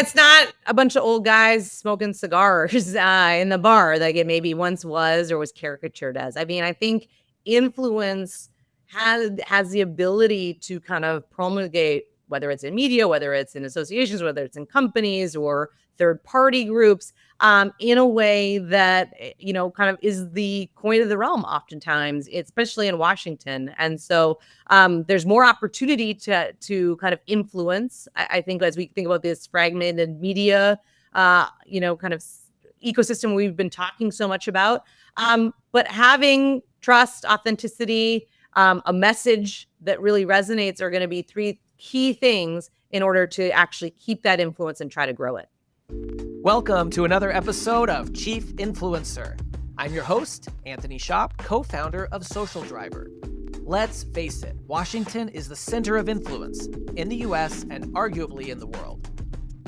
it's not a bunch of old guys smoking cigars in the bar like it maybe once was or was caricatured as. I mean, I think influence has the ability to kind of promulgate, whether it's in media, whether it's in associations, whether it's in companies or third party groups, in a way that, kind of is the coin of the realm oftentimes, especially in Washington. And so there's more opportunity to kind of influence. I think as we think about this fragmented media, kind of ecosystem we've been talking so much about, but having trust, authenticity, a message that really resonates are going to be three key things in order to actually keep that influence and try to grow it. Welcome to another episode of Chief Influencer. I'm your host, Anthony Shop, co-founder of Social Driver. Let's face it, Washington is the center of influence in the US and arguably in the world.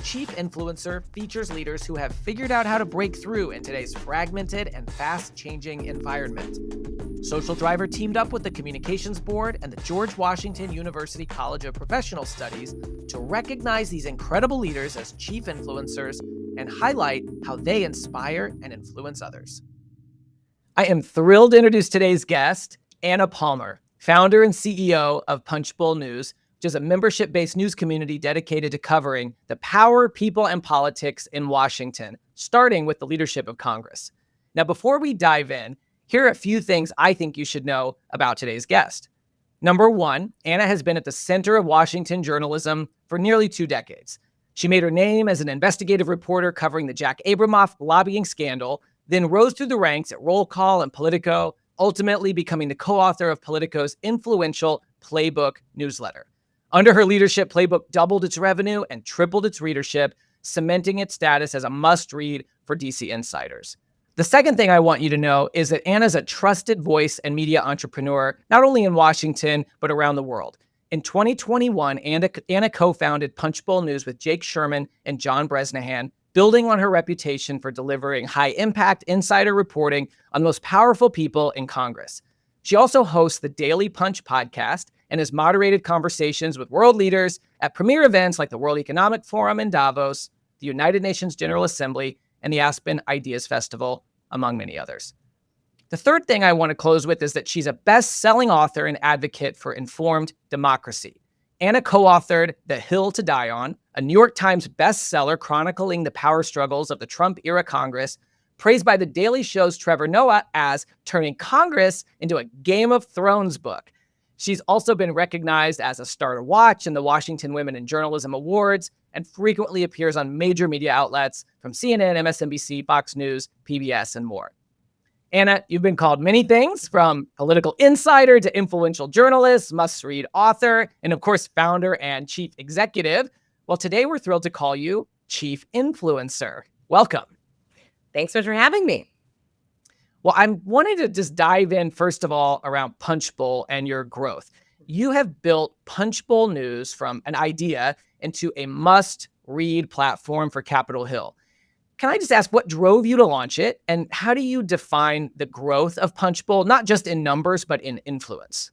Chief Influencer features leaders who have figured out how to break through in today's fragmented and fast-changing environment. Social Driver teamed up with the Communications Board and the George Washington University College of Professional Studies to recognize these incredible leaders as chief influencers and highlight how they inspire and influence others. I am thrilled to introduce today's guest, Anna Palmer, founder and CEO of Punchbowl News, which is a membership-based news community dedicated to covering the power, people, and politics in Washington, starting with the leadership of Congress. Now, before we dive in, here are a few things I think you should know about today's guest. Number one, Anna has been at the center of Washington journalism for nearly 2 decades. She made her name as an investigative reporter covering the Jack Abramoff lobbying scandal, then rose through the ranks at Roll Call and Politico, ultimately becoming the co-author of Politico's influential Playbook newsletter. Under her leadership, Playbook doubled its revenue and tripled its readership, cementing its status as a must-read for DC insiders. The second thing I want you to know is that Anna's a trusted voice and media entrepreneur, not only in Washington, but around the world. In 2021, Anna co-founded Punchbowl News with Jake Sherman and John Bresnahan, building on her reputation for delivering high-impact insider reporting on the most powerful people in Congress. She also hosts the Daily Punch podcast and has moderated conversations with world leaders at premier events like the World Economic Forum in Davos, the United Nations General Assembly, and the Aspen Ideas Festival, among many others. The third thing I want to close with is that she's a best-selling author and advocate for informed democracy. Anna co-authored The Hill to Die On, a New York Times bestseller chronicling the power struggles of the Trump-era Congress, praised by The Daily Show's Trevor Noah as turning Congress into a Game of Thrones book. She's also been recognized as a star to watch in the Washington Women in Journalism Awards and frequently appears on major media outlets from CNN, MSNBC, Fox News, PBS, and more. Anna, you've been called many things, from political insider to influential journalist, must-read author, and of course, founder and chief executive. Well, today we're thrilled to call you Chief Influencer. Welcome. Thanks so much for having me. Well, I'm wanting to just dive in, first of all, around Punchbowl and your growth. You have built Punchbowl News from an idea into a must-read platform for Capitol Hill. Can I just ask what drove you to launch it, and how do you define the growth of Punchbowl, not just in numbers, but in influence?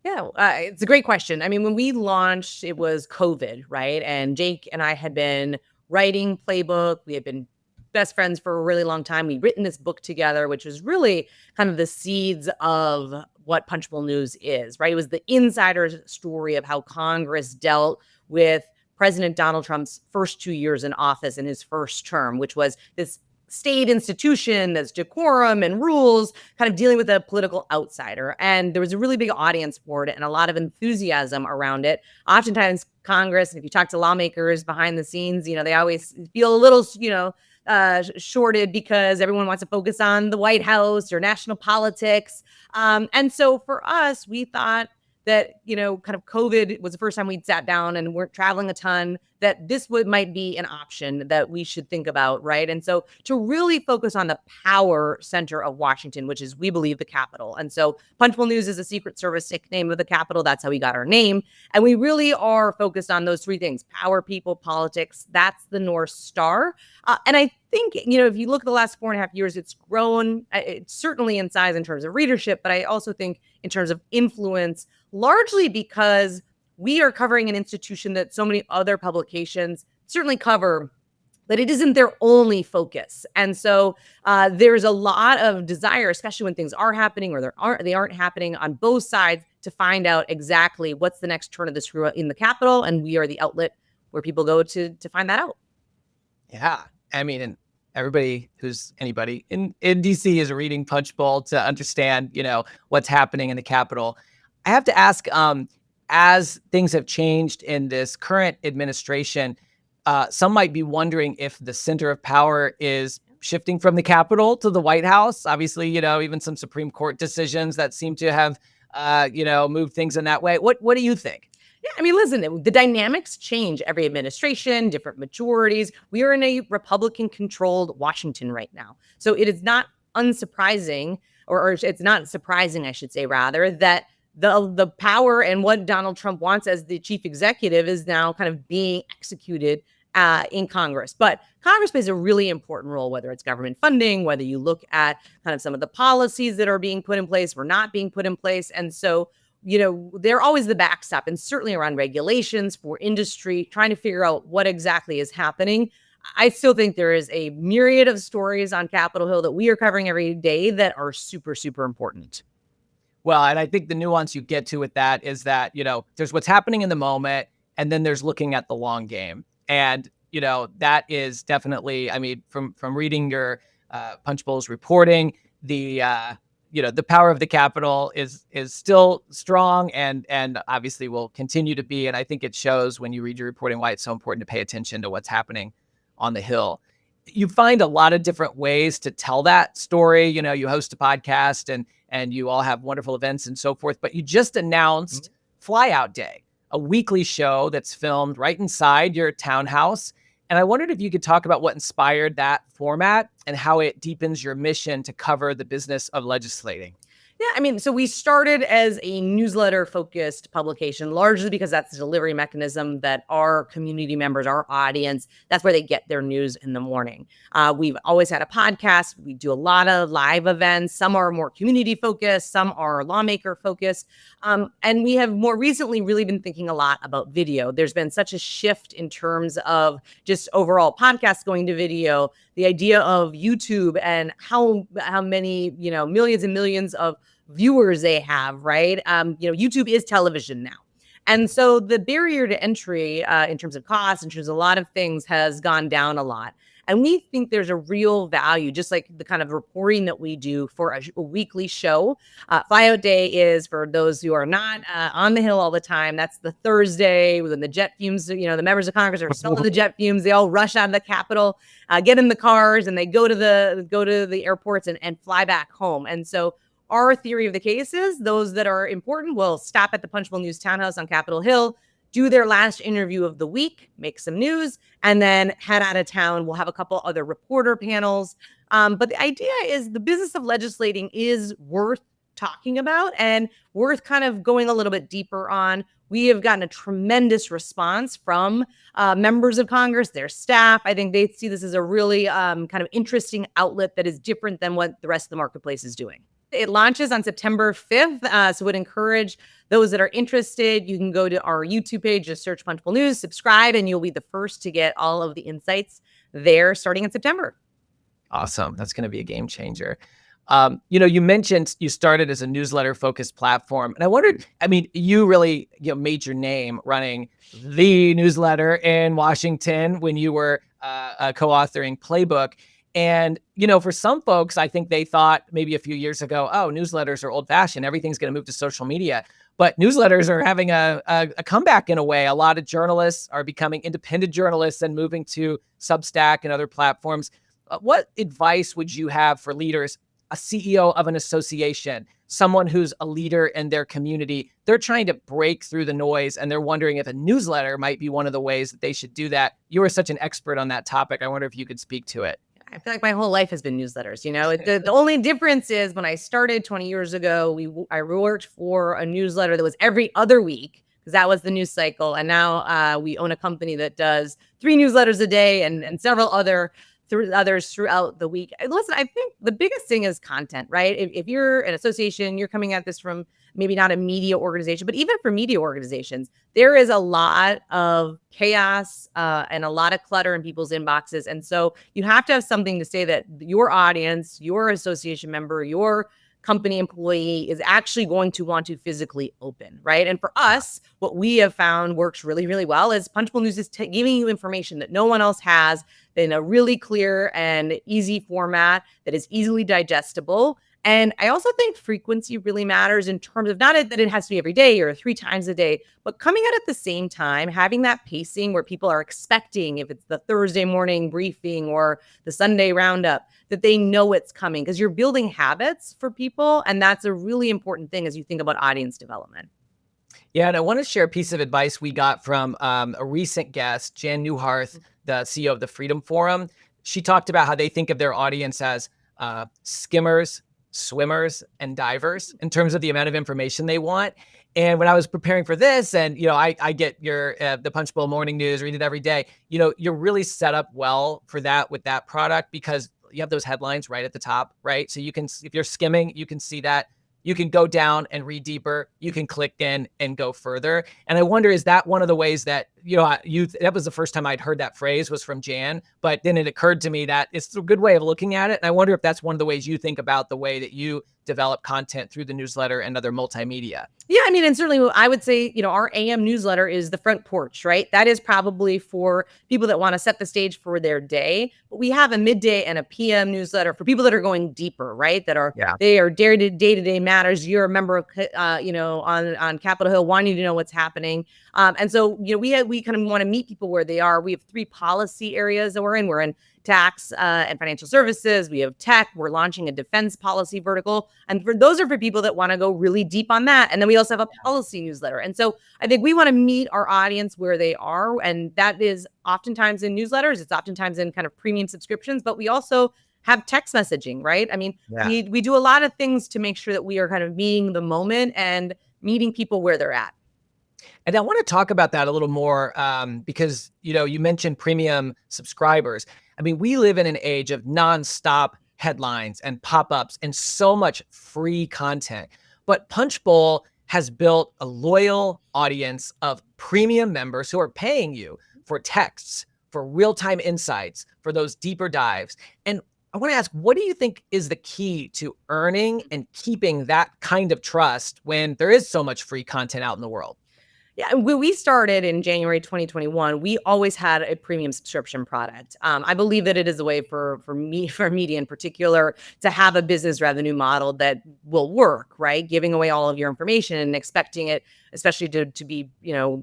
Yeah, it's a great question. I mean, when we launched, it was COVID, right? And Jake and I had been writing Playbook. We had been best friends for a really long time. We'd written this book together, which was really kind of the seeds of what Punchbowl News is, right? It was the insider's story of how Congress dealt with President Donald Trump's first 2 years in office in his first term, which was this state institution that's decorum and rules, kind of dealing with a political outsider. And there was a really big audience for it and a lot of enthusiasm around it. Oftentimes, Congress, if you talk to lawmakers behind the scenes, they always feel a little, shorted because everyone wants to focus on the White House or national politics. And so for us, we thought that, kind of COVID was the first time we'd sat down and weren't traveling a ton, that this might be an option that we should think about, right? And so to really focus on the power center of Washington, which is, we believe, the Capitol. And so Punchbowl News is a Secret Service nickname of the Capitol. That's how we got our name. And we really are focused on those three things: power, people, politics. That's the North Star. And I think, if you look at the last 4.5 years, it's grown, it's certainly in size in terms of readership, but I also think in terms of influence, largely because we are covering an institution that so many other publications certainly cover but it isn't their only focus. And so there's a lot of desire, especially when things are happening or they aren't happening on both sides, to find out exactly what's the next turn of the screw in the Capitol. And we are the outlet where people go to find that out. Yeah. I mean, and anybody in DC is reading Punchbowl to understand, what's happening in the Capitol. I have to ask, as things have changed in this current administration, some might be wondering if the center of power is shifting from the Capitol to the White House. Obviously, even some Supreme Court decisions that seem to have, moved things in that way. What do you think? Yeah, I mean, listen, the dynamics change every administration, different majorities. We are in a Republican-controlled Washington right now. So it is not unsurprising, or it's not surprising, I should say, rather, that the power and what Donald Trump wants as the chief executive is now kind of being executed in Congress. But Congress plays a really important role, whether it's government funding, whether you look at kind of some of the policies that are being put in place or not being put in place. And so they're always the backstop, and certainly around regulations for industry, trying to figure out what exactly is happening. I still think there is a myriad of stories on Capitol Hill that we are covering every day that are super, super important. Well, and I think the nuance you get to with that is that, there's what's happening in the moment, and then there's looking at the long game. And, that is definitely, I mean, from reading your Punchbowl's reporting, the power of the Capitol is still strong and obviously will continue to be. And I think it shows when you read your reporting why it's so important to pay attention to what's happening on the Hill. You find a lot of different ways to tell that story. You host a podcast and you all have wonderful events and so forth, but you just announced Flyout Day, a weekly show that's filmed right inside your townhouse. And I wondered if you could talk about what inspired that format and how it deepens your mission to cover the business of legislating. Yeah, I mean, so we started as a newsletter-focused publication, largely because that's the delivery mechanism that our community members, our audience, that's where they get their news in the morning. We've always had a podcast. We do a lot of live events. Some are more community-focused. Some are lawmaker-focused. And we have more recently really been thinking a lot about video. There's been such a shift in terms of just overall podcasts going to video, the idea of YouTube and how many, millions and millions of viewers they have, right? YouTube is television now. And so the barrier to entry in terms of cost, in terms of a lot of things, has gone down a lot. And we think there's a real value, just like the kind of reporting that we do for a weekly show. Flyout Day is, for those who are not on the Hill all the time, that's the Thursday when the jet fumes, the members of Congress are smelling the jet fumes. They all rush out of the Capitol, get in the cars, and they go to the airports and fly back home. And so our theory of the case is those that are important will stop at the Punchbowl News Townhouse on Capitol Hill, do their last interview of the week, make some news, and then head out of town. We'll have a couple other reporter panels. But the idea is the business of legislating is worth talking about and worth kind of going a little bit deeper on. We have gotten a tremendous response from members of Congress, their staff. I think they see this as a really kind of interesting outlet that is different than what the rest of the marketplace is doing. It launches on September 5th, so would encourage those that are interested. You can go to our YouTube page, just search Punchbowl News, subscribe, and you'll be the first to get all of the insights there starting in September. Awesome. That's going to be a game changer. You mentioned you started as a newsletter-focused platform, and I wondered, I mean, you really made your name running the newsletter in Washington when you were co-authoring Playbook. And, for some folks, I think they thought maybe a few years ago, oh, newsletters are old fashioned. Everything's going to move to social media. But newsletters are having a comeback in a way. A lot of journalists are becoming independent journalists and moving to Substack and other platforms. What advice would you have for leaders, a CEO of an association, someone who's a leader in their community? They're trying to break through the noise and they're wondering if a newsletter might be one of the ways that they should do that. You are such an expert on that topic. I wonder if you could speak to it. I feel like my whole life has been newsletters. The only difference is when I started 20 years ago, I worked for a newsletter that was every other week because that was the news cycle. And now we own a company that does 3 newsletters a day and several others throughout the week. Listen, I think the biggest thing is content, right? If you're an association, you're coming at this from maybe not a media organization, but even for media organizations, there is a lot of chaos and a lot of clutter in people's inboxes. And so you have to have something to say that your audience, your association member, your company employee is actually going to want to physically open, right? And for us, what we have found works really, really well is Punchbowl News is giving you information that no one else has in a really clear and easy format that is easily digestible. And I also think frequency really matters in terms of not that it has to be every day or 3 times a day, but coming out at the same time, having that pacing where people are expecting, if it's the Thursday morning briefing or the Sunday roundup, that they know it's coming because you're building habits for people. And that's a really important thing as you think about audience development. Yeah, and I want to share a piece of advice we got from a recent guest, Jan Newharth, the CEO of the Freedom Forum. She talked about how they think of their audience as skimmers, swimmers, and divers in terms of the amount of information they want. And when I was preparing for this, and I get your the Punchbowl morning news, read it every day. You're really set up well for that with that product because you have those headlines right at the top, right? So you can, if you're skimming, you can see that. You can go down and read deeper. You can click in and go further. And I wonder, is that one of the ways that, that was the first time I'd heard that phrase was from Jan, but then it occurred to me that it's a good way of looking at it. And I wonder if that's one of the ways you think about the way that you develop content through the newsletter and other multimedia. Yeah, I mean, and certainly I would say, our AM newsletter is the front porch, right? That is probably for people that want to set the stage for their day. But we have a midday and a PM newsletter for people that are going deeper, right? They are day-to-day matters. You're a member of, on Capitol Hill wanting to know what's happening. And so, we kind of want to meet people where they are. We have 3 policy areas that we're in. We're in tax and financial services. We have tech. We're launching a defense policy vertical. And those are for people that want to go really deep on that. And then we also have a policy newsletter. And so I think we want to meet our audience where they are. And that is oftentimes in newsletters. It's oftentimes in kind of premium subscriptions, but we also have text messaging, right? I mean, we do a lot of things to make sure that we are kind of meeting the moment and meeting people where they're at. And I want to talk about that a little more because, you mentioned premium subscribers. I mean, we live in an age of nonstop headlines and pop-ups and so much free content. But Punchbowl has built a loyal audience of premium members who are paying you for texts, for real-time insights, for those deeper dives. And I want to ask, what do you think is the key to earning and keeping that kind of trust when there is so much free content out in the world? Yeah, when we started in January 2021, we always had a premium subscription product. I believe that it is a way for media in particular, to have a business revenue model that will work, right? Giving away all of your information and expecting it, especially to be,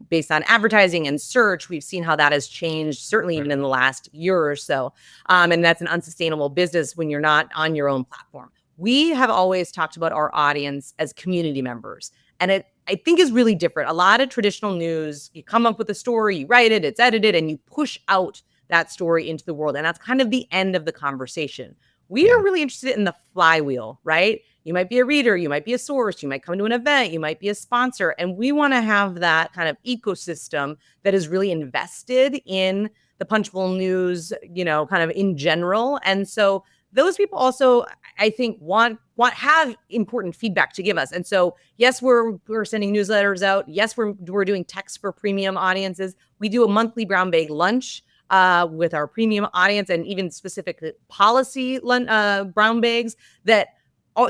based on advertising and search. We've seen how that has changed, certainly even in the last year or so. And that's an unsustainable business when you're not on your own platform. We have always talked about our audience as community members. And I think is really different. A lot of traditional news, you come up with a story, you write it, it's edited, and you push out that story into the world. And that's kind of the end of the conversation. We are really interested in the flywheel, right? You might be a reader, you might be a source, you might come to an event, you might be a sponsor. And we want to have that kind of ecosystem that is really invested in the Punchbowl News, kind of in general. And so those people also, I think, have important feedback to give us. And so, yes, we're sending newsletters out. Yes, we're doing text for premium audiences. We do a monthly brown bag lunch with our premium audience, and even specific policy brown bags that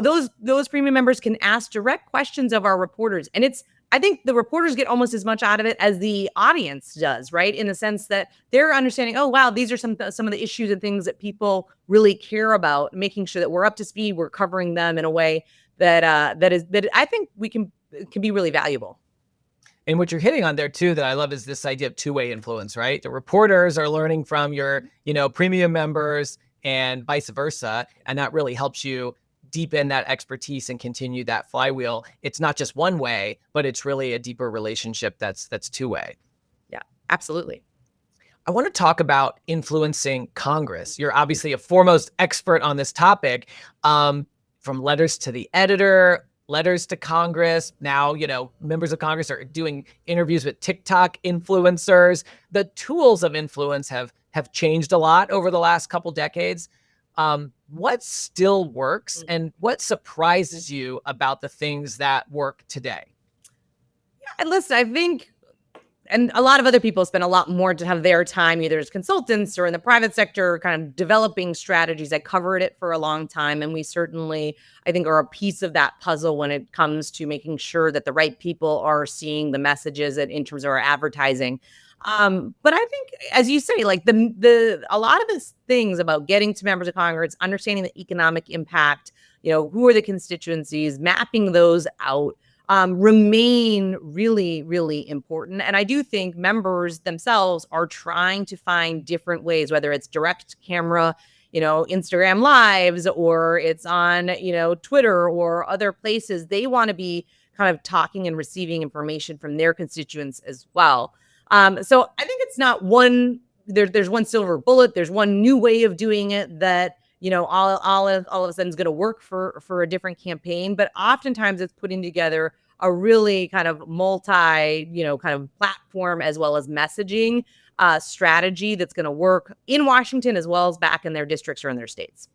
those premium members can ask direct questions of our reporters. And I think the reporters get almost as much out of it as the audience does, right? In the sense that they're understanding, oh, wow, these are some of the issues and things that people really care about, making sure that we're up to speed, we're covering them in a way that I think can be really valuable. And what you're hitting on there too, that I love, is this idea of two-way influence, right? The reporters are learning from your, premium members and vice versa. And that really helps you deepen that expertise and continue that flywheel. It's not just one way, but it's really a deeper relationship that's two-way. Yeah, absolutely. I want to talk about influencing Congress. You're obviously a foremost expert on this topic, from letters to the editor, letters to Congress. Now, members of Congress are doing interviews with TikTok influencers. The tools of influence have changed a lot over the last couple decades. What still works and what surprises you about the things that work today? Yeah, and listen, I think, and a lot of other people spend a lot more to have their time either as consultants or in the private sector kind of developing strategies. I covered it for a long time, and we certainly, I think, are a piece of that puzzle when it comes to making sure that the right people are seeing the messages in terms of our advertising. But I think, as you say, like the a lot of these things about getting to members of Congress, understanding the economic impact, who are the constituencies, mapping those out, remain really, really important. And I do think members themselves are trying to find different ways, whether it's direct camera, Instagram lives, or it's on, Twitter or other places. They want to be kind of talking and receiving information from their constituents as well. So I think it's not there's one silver bullet. There's one new way of doing it that, all of a sudden is going to work for a different campaign. But oftentimes it's putting together a really kind of kind of platform as well as messaging strategy that's going to work in Washington as well as back in their districts or in their states.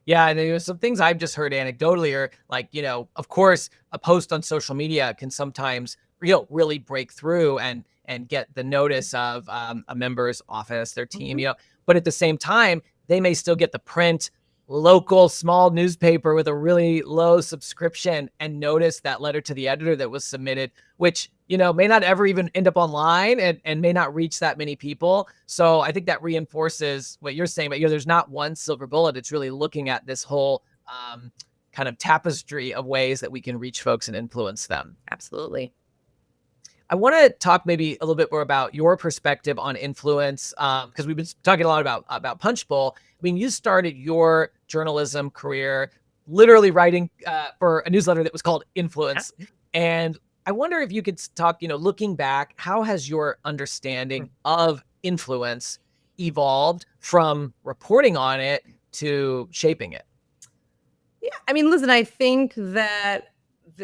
Yeah, and there's some things I've just heard anecdotally, or like, of course, a post on social media can sometimes really break through and get the notice of a member's office, their team, but at the same time, they may still get the print local small newspaper with a really low subscription and notice that letter to the editor that was submitted, which, may not ever even end up online and may not reach that many people. So I think that reinforces what you're saying, but there's not one silver bullet. It's really looking at this whole kind of tapestry of ways that we can reach folks and influence them. Absolutely. I want to talk maybe a little bit more about your perspective on influence, because we've been talking a lot about Punchbowl. I mean, you started your journalism career literally writing for a newsletter that was called Influence. Yeah. And I wonder if you could talk, looking back, how has your understanding of influence evolved from reporting on it to shaping it? Yeah, I mean, listen, I think that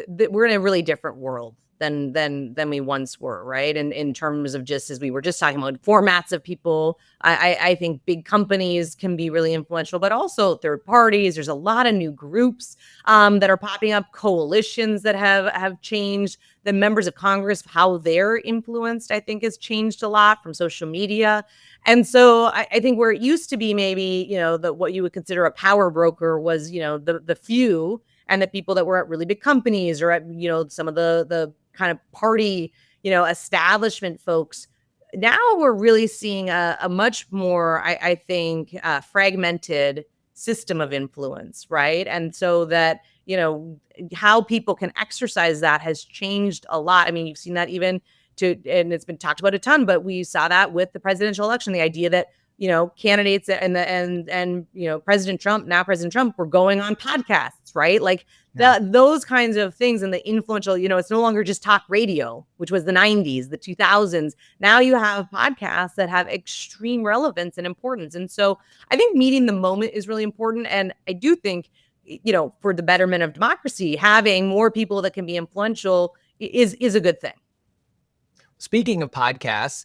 we're in a really different world than we once were, right? And in terms of, just as we were just talking about, formats of people, I think big companies can be really influential, but also third parties. There's a lot of new groups that are popping up, coalitions that have changed. The members of Congress, how they're influenced, I think, has changed a lot from social media. And so I think where it used to be maybe, what you would consider a power broker was, the few and the people that were at really big companies or at, some of the kind of party, establishment folks. Now we're really seeing a much more, I think, fragmented system of influence, right? And so that, how people can exercise that has changed a lot. I mean, you've seen that even and it's been talked about a ton, but we saw that with the presidential election, the idea that, candidates and President Trump were going on podcasts, right? Like those kinds of things, and the influential, it's no longer just talk radio, which was the 90s, the 2000s. Now you have podcasts that have extreme relevance and importance. And so I think meeting the moment is really important. And I do think, for the betterment of democracy, having more people that can be influential is a good thing. Speaking of podcasts,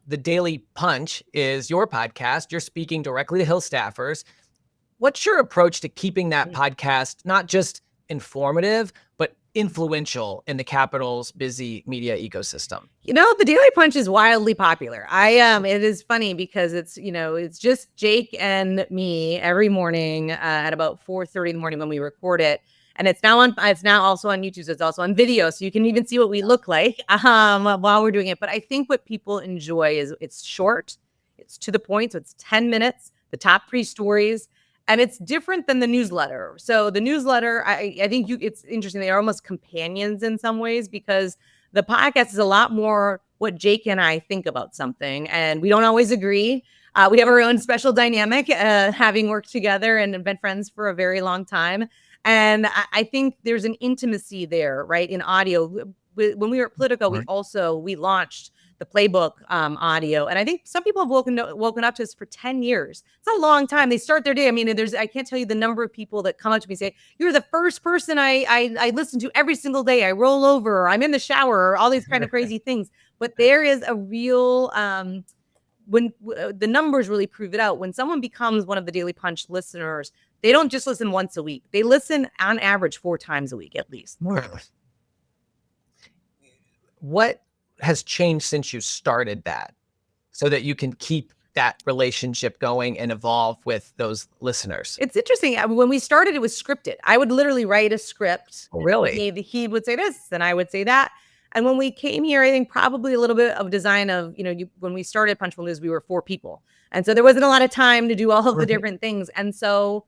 the Daily Punch is your podcast. You're speaking directly to Hill staffers. What's your approach to keeping that podcast not just informative, but influential in the Capitol's busy media ecosystem? The Daily Punch is wildly popular. It is funny because it's just Jake and me every morning at about 4:30 in the morning when we record it. And it's now also on YouTube. So it's also on video. So you can even see what we look like while we're doing it. But I think what people enjoy is it's short, it's to the point. So it's 10 minutes, the top 3 stories. And it's different than the newsletter. So the newsletter, I think it's interesting. They are almost companions in some ways, because the podcast is a lot more what Jake and I think about something. And we don't always agree. We have our own special dynamic, having worked together and been friends for a very long time. And I think there's an intimacy there, right? In audio. When we were at Politico, we launched the Playbook audio. And I think some people have woken up to this for 10 years. It's a long time. They start their day. I mean, I can't tell you the number of people that come up to me and say, you're the first person I listen to every single day. I roll over, I'm in the shower, all these kind of crazy things. But there is a real the numbers really prove it out. When someone becomes one of the Daily Punch listeners, they don't just listen once a week. They listen on average 4 times a week at least. What has changed since you started that so that you can keep that relationship going and evolve with those listeners? It's interesting. When we started, it was scripted. I would literally write a script. Oh, really? He would say this and I would say that. And when we came here, I think probably a little bit of design of, when we started Punchbowl News, we were 4 people. And so there wasn't a lot of time to do all of the different things. And so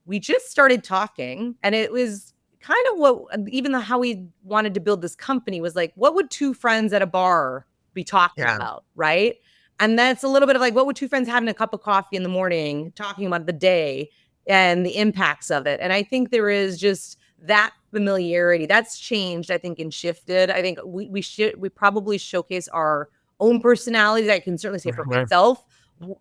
we just started talking, and it was kind of what, even how we wanted to build this company was like, what would 2 friends at a bar be talking about, right? And that's a little bit of like, what would 2 friends having a cup of coffee in the morning, talking about the day and the impacts of it? And I think there is just that familiarity that's changed, I think, and shifted. I think we probably showcase our own personalities. I can certainly say for myself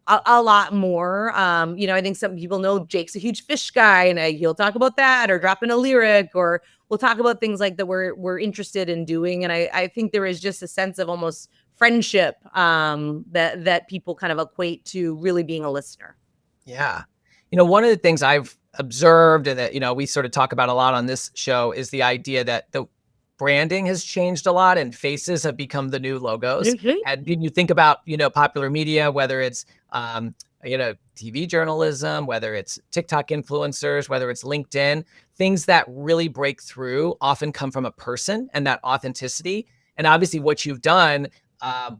a lot more. I think some people know Jake's a huge fish guy, and he'll talk about that or drop in a lyric, or we'll talk about things like that we're interested in doing. And I think there is just a sense of almost friendship that people kind of equate to really being a listener. Yeah. One of the things I've observed and that, we sort of talk about a lot on this show is the idea that the branding has changed a lot and faces have become the new logos. Mm-hmm. And you think about, popular media, whether it's, TV journalism, whether it's TikTok influencers, whether it's LinkedIn, things that really break through often come from a person and that authenticity. And obviously what you've done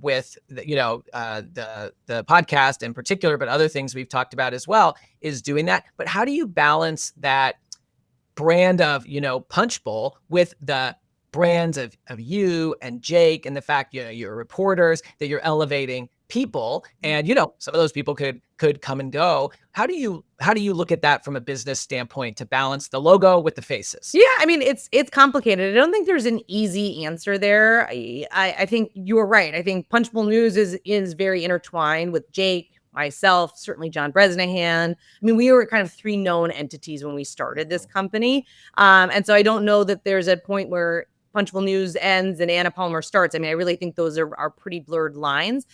with the podcast in particular, but other things we've talked about as well, is doing that. But how do you balance that brand of, Punchbowl with the brands of you and Jake and the fact, you're reporters, that you're elevating people, and some of those people could come and go. How do you look at that from a business standpoint to balance the logo with the faces? Yeah, I mean, it's complicated. I don't think there's an easy answer there. I think you're right. I think Punchbowl News is very intertwined with Jake, myself, certainly John Bresnahan. I mean, we were kind of 3 known entities when we started this company. And so I don't know that there's a point where Punchbowl News ends and Anna Palmer starts. I mean, I really think those are pretty blurred lines.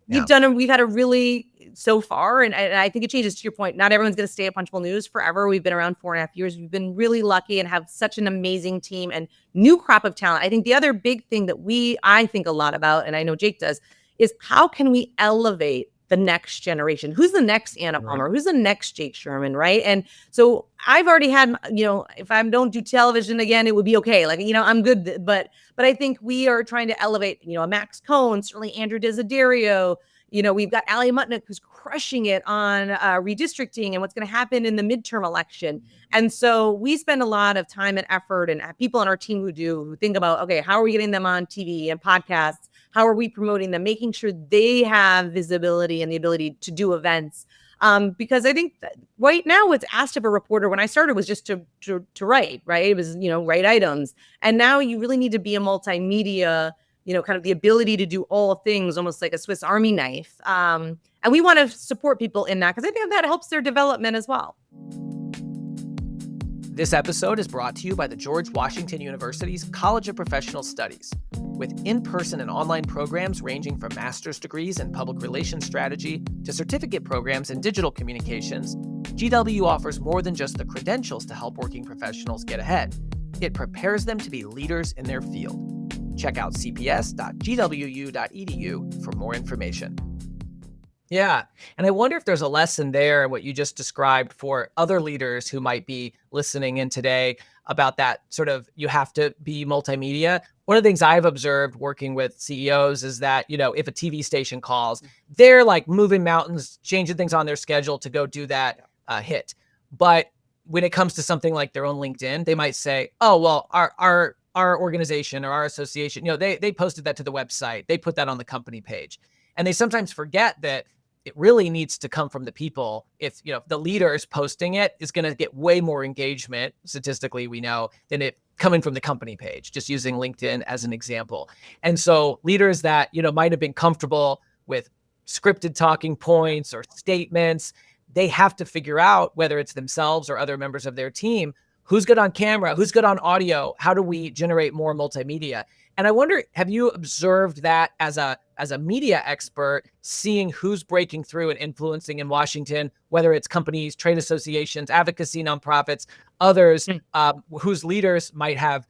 We've had a really, so far, and I think it changes to your point. Not everyone's going to stay at Punchbowl News forever. We've been around 4.5 years. We've been really lucky and have such an amazing team and new crop of talent. I think the other big thing that I think a lot about, and I know Jake does, is how can we elevate the next generation? Who's the next Anna Palmer? Who's the next Jake Sherman, right? And so I've already had, if I don't do television again, it would be okay. Like, I'm good. But I think we are trying to elevate, Max Cohn, certainly Andrew Desiderio. We've got Ali Mutnick, who's crushing it on redistricting and what's going to happen in the midterm election. And so we spend a lot of time and effort, and people on our team who think about, okay, how are we getting them on TV and podcasts? How are we promoting them, making sure they have visibility and the ability to do events? Because I think that right now what's asked of a reporter when I started was just to write, right? It was, write items. And now you really need to be a multimedia, kind of the ability to do all things, almost like a Swiss Army knife. And we want to support people in that because I think that helps their development as well. This episode is brought to you by the George Washington University's College of Professional Studies. With in-person and online programs ranging from master's degrees in public relations strategy to certificate programs in digital communications, GW offers more than just the credentials to help working professionals get ahead. It prepares them to be leaders in their field. Check out cps.gwu.edu for more information. Yeah. And I wonder if there's a lesson there in what you just described for other leaders who might be listening in today about that sort of, you have to be multimedia. One of the things I've observed working with CEOs is that, if a TV station calls, they're like moving mountains, changing things on their schedule to go do that hit. But when it comes to something like their own LinkedIn, they might say, oh, well, our organization or our association, they posted that to the website. They put that on the company page. And they sometimes forget that it really needs to come from the people. If the leader is posting it, is going to get way more engagement, statistically we know, than it coming from the company page, just using LinkedIn as an example. And so leaders that, might have been comfortable with scripted talking points or statements, they have to figure out, whether it's themselves or other members of their team, who's good on camera, who's good on audio, how do we generate more multimedia? And I wonder, have you observed that as a media expert, seeing who's breaking through and influencing in Washington, whether it's companies, trade associations, advocacy nonprofits, others whose leaders might have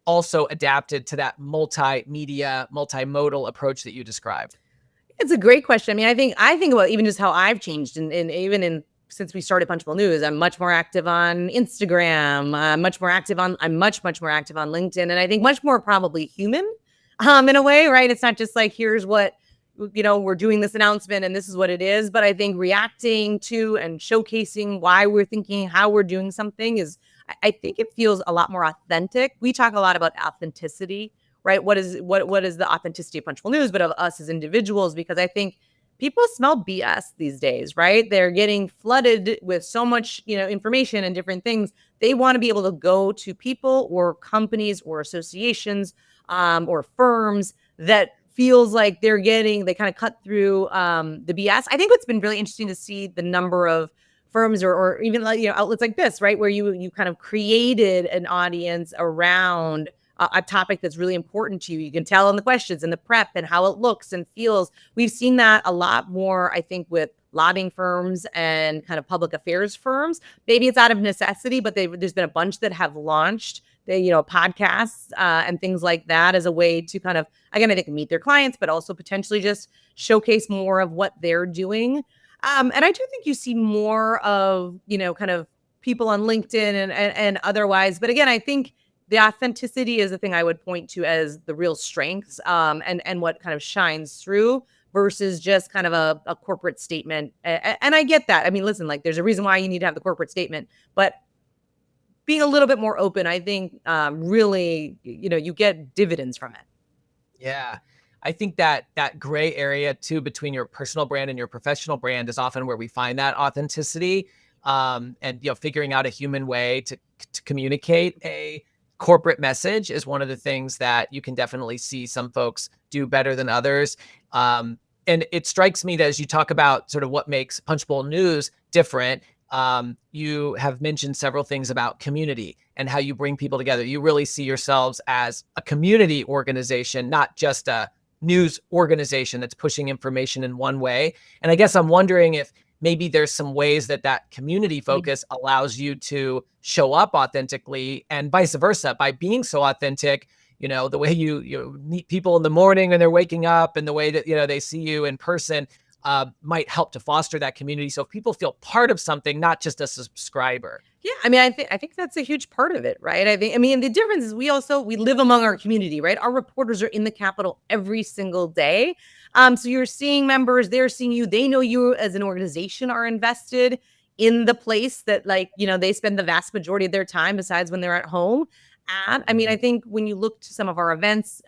also adapted to that multimedia, multimodal approach that you described? It's a great question. I mean, I think about even just how I've changed, and even in since we started Punchbowl News, I'm much more active on Instagram. I'm much more active on LinkedIn, and I think much more probably human, in a way, right? It's not just like here's what we're doing this announcement and this is what it is, but I think reacting to and showcasing why we're thinking, how we're doing something is. I think it feels a lot more authentic. We talk a lot about authenticity, right? What is the authenticity of Punchbowl News, but of us as individuals? Because I think people smell BS these days, right? They're getting flooded with so much, information and different things. They want to be able to go to people or companies or associations or firms that feels like they kind of cut through the BS. I think what's been really interesting to see the number of firms or even like outlets like this, right, where you kind of created an audience around a topic that's really important to you. You can tell in the questions and the prep and how it looks and feels. We've seen that a lot more, I think, with lobbying firms and kind of public affairs firms. Maybe it's out of necessity, but there's been a bunch that have launched podcasts and things like that as a way to kind of, again, I think meet their clients, but also potentially just showcase more of what they're doing. And I do think you see more of, kind of people on LinkedIn and otherwise. But again, I think the authenticity is the thing I would point to as the real strengths and what kind of shines through versus just kind of a corporate statement. And I get that. I mean, listen, like there's a reason why you need to have the corporate statement, but being a little bit more open, I think really, you get dividends from it. Yeah. I think that gray area too between your personal brand and your professional brand is often where we find that authenticity. And figuring out a human way to communicate a corporate message is one of the things that you can definitely see some folks do better than others. And it strikes me that as you talk about sort of what makes Punchbowl News different, you have mentioned several things about community and how you bring people together. You really see yourselves as a community organization, not just a news organization that's pushing information in one way. And I guess I'm wondering if maybe there's some ways that community focus allows you to show up authentically and vice versa. By being so authentic, the way you meet people in the morning when they're waking up and the way that, they see you in person might help to foster that community. So if people feel part of something, not just a subscriber. Yeah, I mean, I think that's a huge part of it, right? I mean, the difference is we live among our community, right? Our reporters are in the Capitol every single day. So you're seeing members, they're seeing you, they know you as an organization are invested in the place that they spend the vast majority of their time besides when they're at home. And I mean, I think when you look to some of our events,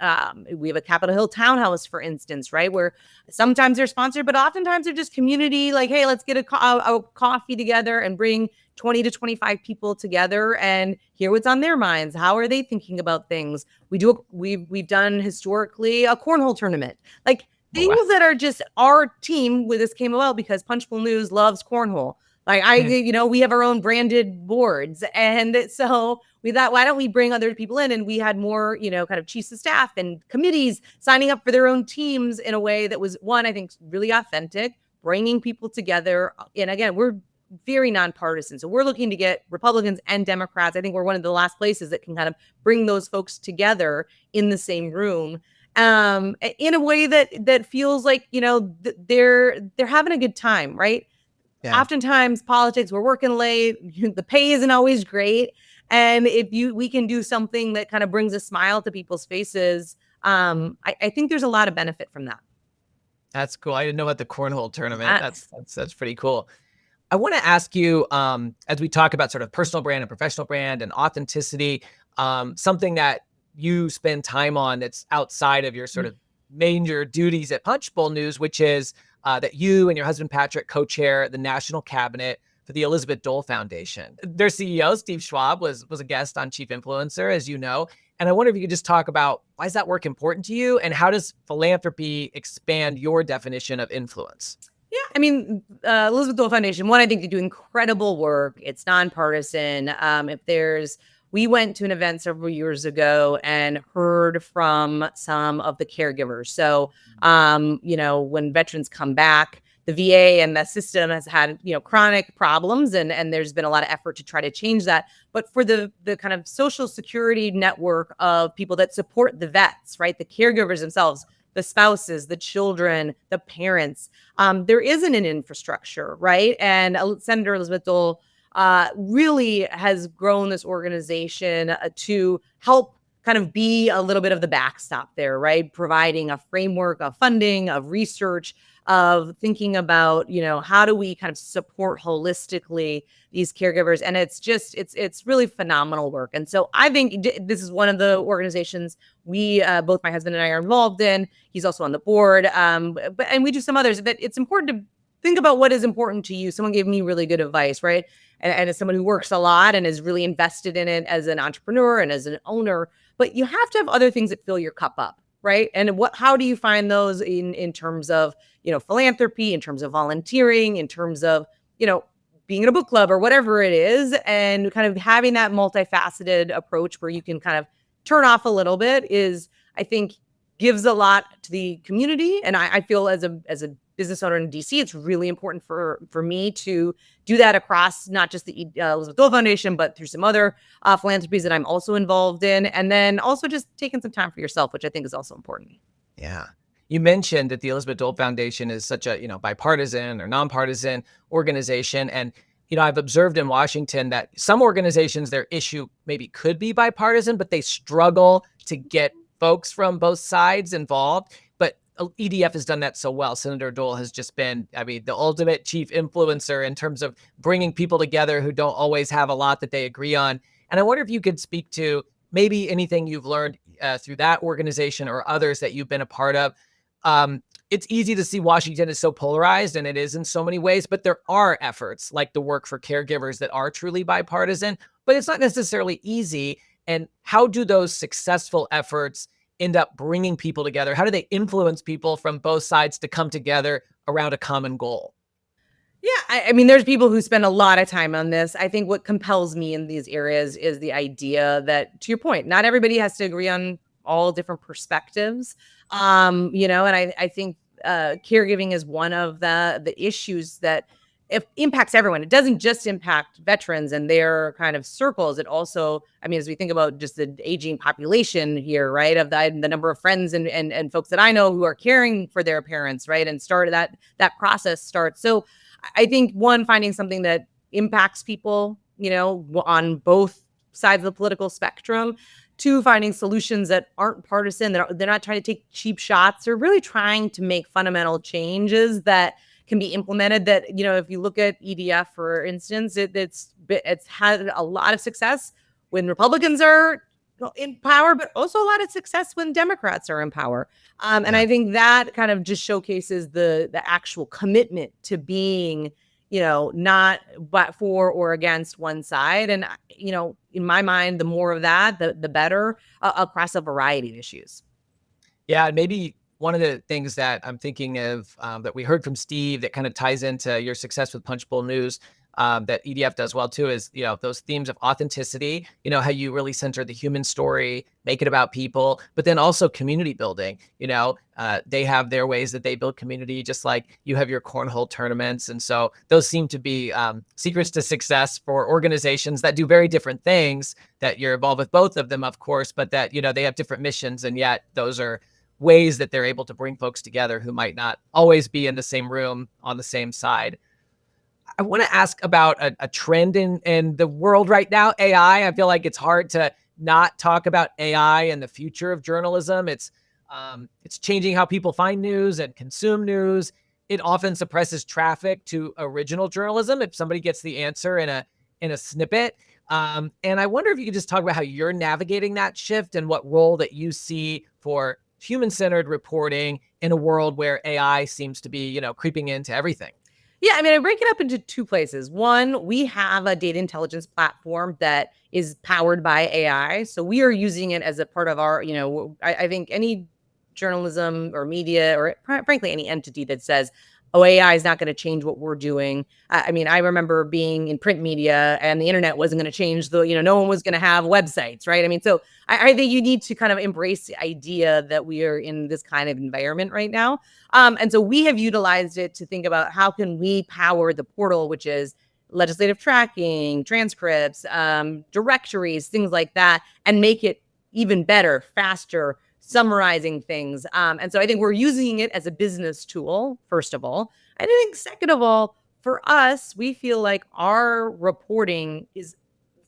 we have a Capitol Hill townhouse, for instance, right? Where sometimes they're sponsored, but oftentimes they're just community, like, hey, let's get a coffee together and bring 20 to 25 people together and hear what's on their minds. How are they thinking about things? We've done historically a cornhole tournament, like Oh, wow. things that are just our team with this came about because Punchbowl News loves cornhole. Like we have our own branded boards. And so we thought, why don't we bring other people in? And we had more, kind of chiefs of staff and committees signing up for their own teams in a way that was, one, I think, really authentic, bringing people together. And again, we're very nonpartisan. So we're looking to get Republicans and Democrats. I think we're one of the last places that can kind of bring those folks together in the same room in a way that feels like, they're having a good time, right? Yeah. Oftentimes politics, we're working late, the pay isn't always great. And if we can do something that kind of brings a smile to people's faces, I think there's a lot of benefit from that. That's cool. I didn't know about the cornhole tournament. Uh, That's pretty cool. I want to ask you, as we talk about sort of personal brand and professional brand and authenticity, something that you spend time on that's outside of your sort of major duties at Punchbowl News, which is that you and your husband Patrick co-chair the national cabinet for the Elizabeth Dole Foundation. Their CEO, Steve Schwab, was a guest on Chief Influencer, as you know. And I wonder if you could just talk about why is that work important to you and how does philanthropy expand your definition of influence? Yeah, I mean, Elizabeth Dole Foundation, one, I think they do incredible work. It's nonpartisan. If there's we went to an event several years ago and heard from some of the caregivers. So, when veterans come back, the VA and the system has had, chronic problems, and there's been a lot of effort to try to change that. But for the kind of social security network of people that support the vets, right, the caregivers themselves, the spouses, the children, the parents, there isn't an infrastructure, right? And Senator Elizabeth Dole really has grown this organization to help kind of be a little bit of the backstop there, right? Providing a framework of funding, of research, of thinking about, how do we kind of support holistically these caregivers. And it's really phenomenal work. And so I think this is one of the organizations we, both my husband and I, are involved in. He's also on the board. And we do some others. But it's important to think about what is important to you. Someone gave me really good advice, right? And as someone who works a lot and is really invested in it as an entrepreneur and as an owner, but you have to have other things that fill your cup up, right? And how do you find those in terms of, philanthropy, in terms of volunteering, in terms of, being in a book club or whatever it is, and kind of having that multifaceted approach where you can kind of turn off a little bit is, I think, gives a lot to the community. And I feel as a business owner in DC, it's really important for me to do that across not just the Elizabeth Dole Foundation, but through some other philanthropies that I'm also involved in. And then also just taking some time for yourself, which I think is also important. Yeah. You mentioned that the Elizabeth Dole Foundation is such a, bipartisan or nonpartisan organization. And, I've observed in Washington that some organizations, their issue maybe could be bipartisan, but they struggle to get folks from both sides involved. But EDF has done that so well. Senator Dole has just been, the ultimate chief influencer in terms of bringing people together who don't always have a lot that they agree on. And I wonder if you could speak to maybe anything you've learned through that organization or others that you've been a part of. It's easy to see Washington is so polarized, and it is in so many ways, but there are efforts like the work for caregivers that are truly bipartisan, but it's not necessarily easy. And how do those successful efforts end up bringing people together? How do they influence people from both sides to come together around a common goal? Yeah, I mean, there's people who spend a lot of time on this. I think what compels me in these areas is the idea that, to your point, not everybody has to agree on all different perspectives. And I think caregiving is one of the issues that it impacts everyone. It doesn't just impact veterans and their kind of circles. It also, I mean, as we think about just the aging population here, right, of the number of friends and folks that I know who are caring for their parents, right, and start that process starts. So I think finding something that impacts people, on both sides of the political spectrum. Two, finding solutions that aren't partisan. They're not trying to take cheap shots. They're really trying to make fundamental changes that can be implemented. That, if you look at EDF, for instance, it's had a lot of success when Republicans are in power, but also a lot of success when Democrats are in power. And I think that kind of just showcases the actual commitment to being, not but for or against one side. And, in my mind, the more of that, the better across a variety of issues. Yeah, and maybe one of the things that I'm thinking of that we heard from Steve that kind of ties into your success with Punchbowl News that EDF does well too is, those themes of authenticity, how you really center the human story, make it about people, but then also community building. They have their ways that they build community, just like you have your cornhole tournaments. And so those seem to be secrets to success for organizations that do very different things, that you're involved with both of them, of course, but that, they have different missions. And yet those are ways that they're able to bring folks together who might not always be in the same room on the same side. I want to ask about a trend in the world right now, AI. I feel like it's hard to not talk about AI and the future of journalism. It's changing how people find news and consume news. It often suppresses traffic to original journalism if somebody gets the answer in a snippet. And I wonder if you could just talk about how you're navigating that shift and what role that you see for human-centered reporting in a world where AI seems to be, creeping into everything. Yeah, I mean, I break it up into two places. One, we have a data intelligence platform that is powered by AI. So we are using it as a part of our, I think any journalism or media or frankly, any entity that says, oh, AI is not going to change what we're doing. I mean, I remember being in print media and the internet wasn't going to change no one was going to have websites, right? I mean, so I think you need to kind of embrace the idea that we are in this kind of environment right now. And so we have utilized it to think about how can we power the portal, which is legislative tracking, transcripts, directories, things like that, and make it even better, faster, summarizing things. And so I think we're using it as a business tool, first of all. And I think second of all, for us, we feel like our reporting is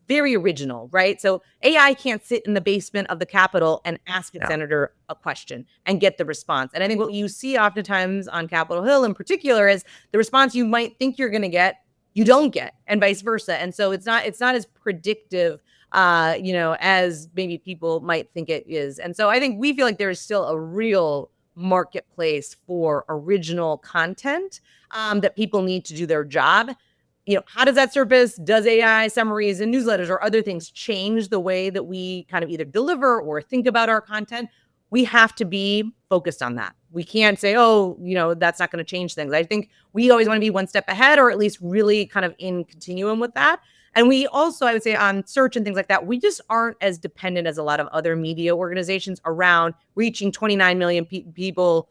very original, right? So AI can't sit in the basement of the Capitol and ask a senator a question and get the response. And I think what you see oftentimes on Capitol Hill in particular is the response you might think you're going to get, you don't get, and vice versa. And so it's not as predictive as maybe people might think it is. And so I think we feel like there is still a real marketplace for original content that people need to do their job. How does that surface? Does AI summaries and newsletters or other things change the way that we kind of either deliver or think about our content? We have to be focused on that. We can't say, oh, that's not going to change things. I think we always want to be one step ahead, or at least really kind of in continuum with that. And we also, I would say, on search and things like that, we just aren't as dependent as a lot of other media organizations around reaching 29 million people,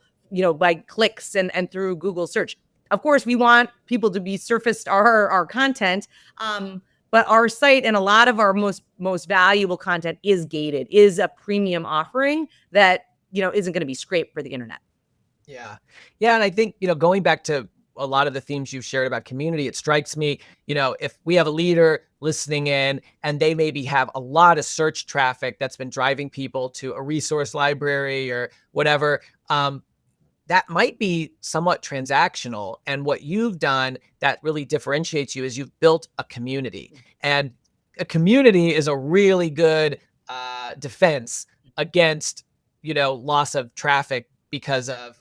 by clicks and through Google search. Of course, we want people to be surfaced our content, but our site and a lot of our most valuable content is gated, is a premium offering that isn't going to be scraped for the internet. Yeah. And I think going back to a lot of the themes you've shared about community, it strikes me, if we have a leader listening in and they maybe have a lot of search traffic that's been driving people to a resource library or whatever, that might be somewhat transactional. And what you've done that really differentiates you is you've built a community. And a community is a really good defense against, loss of traffic because of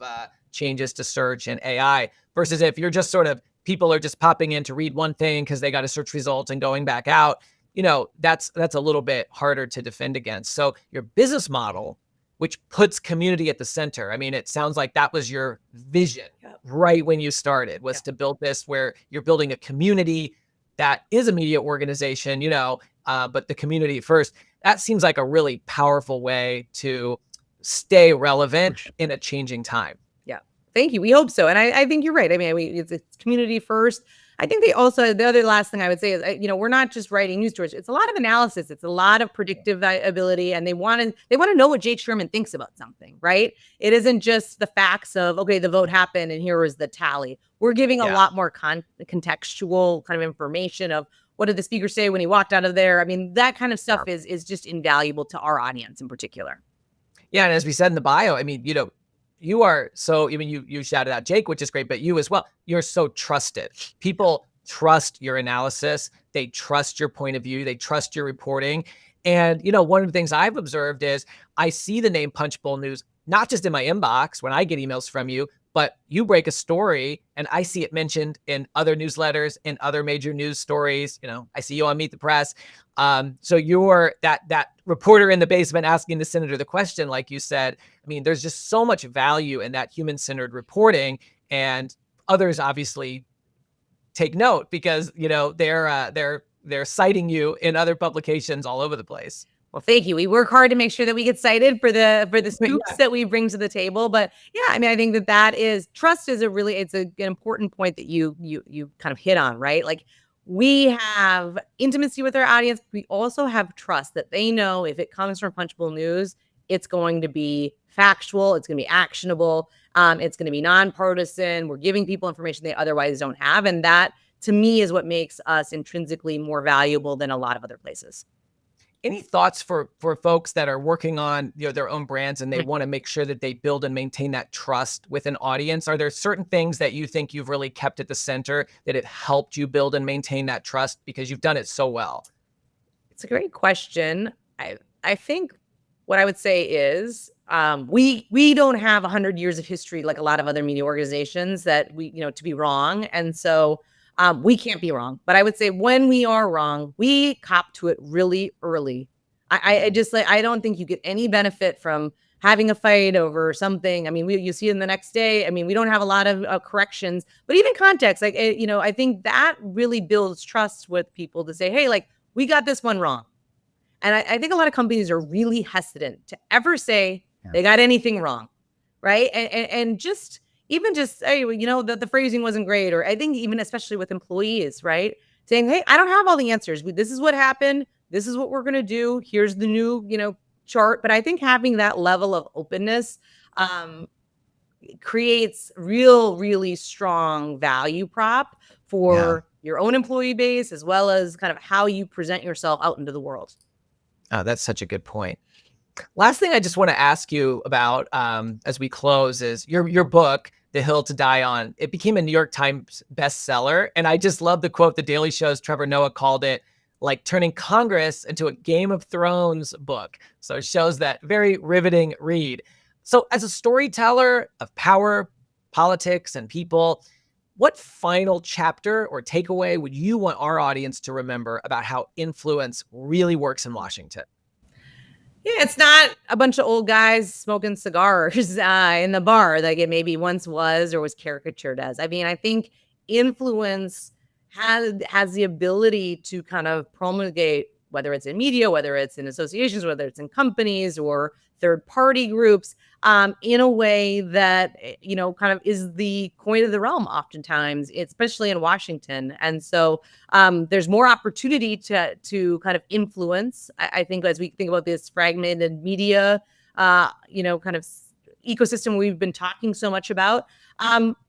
changes to search and AI. Versus if you're just sort of, people are just popping in to read one thing because they got a search result and going back out, that's a little bit harder to defend against. So your business model, which puts community at the center. I mean, it sounds like that was your vision right when you started, was to build this where you're building a community that is a media organization, but the community first. That seems like a really powerful way to stay relevant in a changing time. Yeah. Thank you. We hope so. And I think you're right. I mean, it's community first. I think the other last thing I would say is, we're not just writing news stories. It's a lot of analysis. It's a lot of predictive ability. And they want to know what Jake Sherman thinks about something, right? It isn't just the facts of, okay, the vote happened and here is the tally. We're giving a lot more contextual kind of information of what did the speaker say when he walked out of there? I mean, that kind of stuff is just invaluable to our audience in particular. Yeah. And as we said in the bio, I mean, you are so, I mean, you shouted out Jake, which is great, but you as well, you're so trusted. People trust your analysis. They trust your point of view. They trust your reporting. And, one of the things I've observed is I see the name Punchbowl News, not just in my inbox when I get emails from you, but you break a story and I see it mentioned in other newsletters, in other major news stories. I see you on Meet the Press. So you're that reporter in the basement asking the senator the question, like you said. I mean, there's just so much value in that human-centered reporting, and others obviously take note because they're citing you in other publications all over the place. Well, thank you. We work hard to make sure that we get cited for the scoops that we bring to the table. But yeah, I mean, I think that is trust is an important point that you kind of hit on, right? Like, we have intimacy with our audience. We also have trust that they know if it comes from Punchbowl News, it's going to be factual, it's going to be actionable, it's going to be nonpartisan. We're giving people information they otherwise don't have. And that, to me, is what makes us intrinsically more valuable than a lot of other places. Any thoughts for folks that are working on their own brands and they want to make sure that they build and maintain that trust with an audience? Are there certain things that you think you've really kept at the center that it helped you build and maintain that trust because you've done it so well? It's a great question. I think what I would say is we don't have 100 years of history like a lot of other media organizations that we to be wrong, and so we can't be wrong. But I would say when we are wrong, we cop to it really early. I just I don't think you get any benefit from having a fight over something. I mean, you see it the next day. I mean, we don't have a lot of corrections, but even context, like, I think that really builds trust with people to say, hey, like, we got this one wrong. And I think a lot of companies are really hesitant to ever say they got anything wrong, right? And just even just, hey, well, the phrasing wasn't great. Or I think even especially with employees, right? Saying, hey, I don't have all the answers. This is what happened. This is what we're going to do. Here's the new, chart. But I think having that level of openness creates really strong value prop for your own employee base, as well as kind of how you present yourself out into the world. Oh, that's such a good point. Last thing I just want to ask you about as we close is your book, The Hill to Die On. It became a New York Times bestseller. And I just love the quote, The Daily Show's Trevor Noah called it like turning Congress into a Game of Thrones book. So it shows that very riveting read. So as a storyteller of power, politics, and people, what final chapter or takeaway would you want our audience to remember about how influence really works in Washington? Yeah, it's not a bunch of old guys smoking cigars in the bar like it maybe once was or was caricatured as. I mean, I think influence has the ability to kind of promulgate, whether it's in media, whether it's in associations, whether it's in companies or third party groups, in a way that kind of is the coin of the realm oftentimes, especially in Washington. And so there's more opportunity to kind of influence. I think as we think about this fragmented media, kind of ecosystem we've been talking so much about,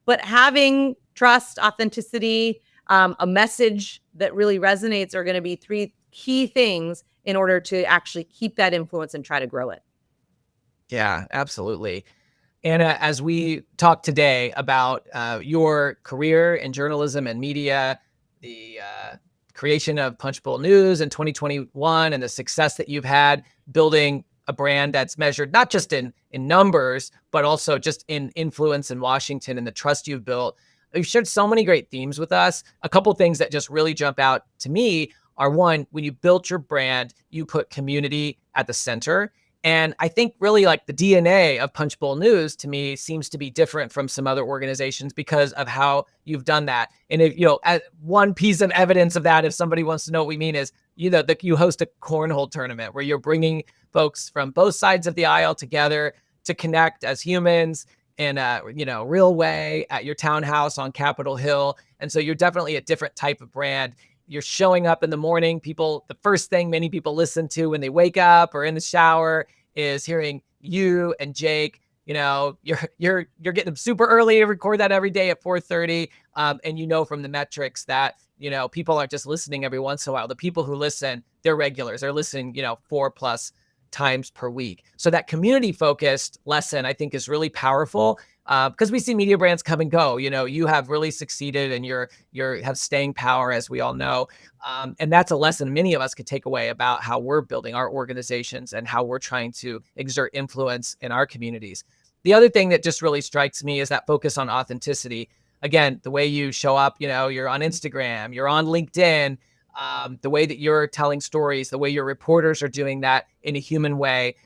but having trust, authenticity, a message that really resonates are going to be three key things in order to actually keep that influence and try to grow it. Yeah, absolutely. Anna, as we talk today about your career in journalism and media, the creation of Punchbowl News in 2021, and the success that you've had building a brand that's measured not just in numbers, but also just in influence in Washington and the trust you've built. You've shared so many great themes with us. A couple things that just really jump out to me are, one, when you built your brand, you put community at the center. And I think really like the DNA of Punchbowl News to me seems to be different from some other organizations because of how you've done that. And if, one piece of evidence of that, if somebody wants to know what we mean, is, you host a cornhole tournament where you're bringing folks from both sides of the aisle together to connect as humans in a, real way at your townhouse on Capitol Hill. And so you're definitely a different type of brand. You're showing up in the morning. The first thing many people listen to when they wake up or in the shower is hearing you and Jake. You're getting them super early, record that every day at 4:30. And from the metrics that, people aren't just listening every once in a while. The people who listen, they're regulars. They're listening, 4+ times per week. So that community focused lesson, I think, is really powerful. Because we see media brands come and go. You have really succeeded and you have staying power, as we all know. And that's a lesson many of us could take away about how we're building our organizations and how we're trying to exert influence in our communities. The other thing that just really strikes me is that focus on authenticity. Again, the way you show up, you're on Instagram, you're on LinkedIn, the way that you're telling stories, the way your reporters are doing that in a human way.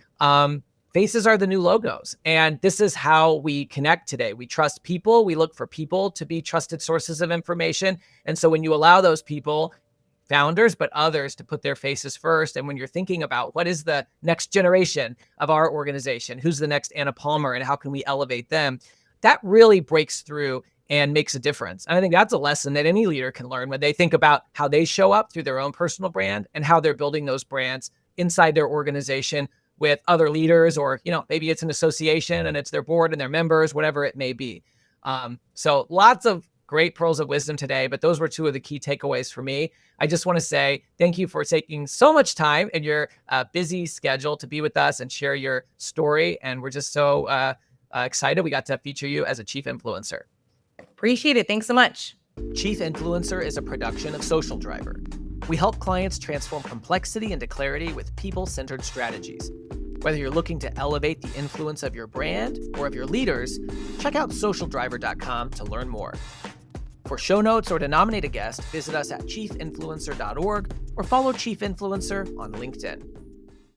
Faces are the new logos. And this is how we connect today. We trust people. We look for people to be trusted sources of information. And so when you allow those people, founders, but others, to put their faces first, and when you're thinking about what is the next generation of our organization, who's the next Anna Palmer, and how can we elevate them, that really breaks through and makes a difference. And I think that's a lesson that any leader can learn when they think about how they show up through their own personal brand and how they're building those brands inside their organization with other leaders, or, maybe it's an association and it's their board and their members, whatever it may be. So lots of great pearls of wisdom today, but those were two of the key takeaways for me. I just want to say thank you for taking so much time in your busy schedule to be with us and share your story. And we're just so excited we got to feature you as a chief influencer. Appreciate it. Thanks so much. Chief Influencer is a production of Social Driver. We help clients transform complexity into clarity with people-centered strategies. Whether you're looking to elevate the influence of your brand or of your leaders, check out socialdriver.com to learn more. For show notes or to nominate a guest, visit us at chiefinfluencer.org or follow Chief Influencer on LinkedIn.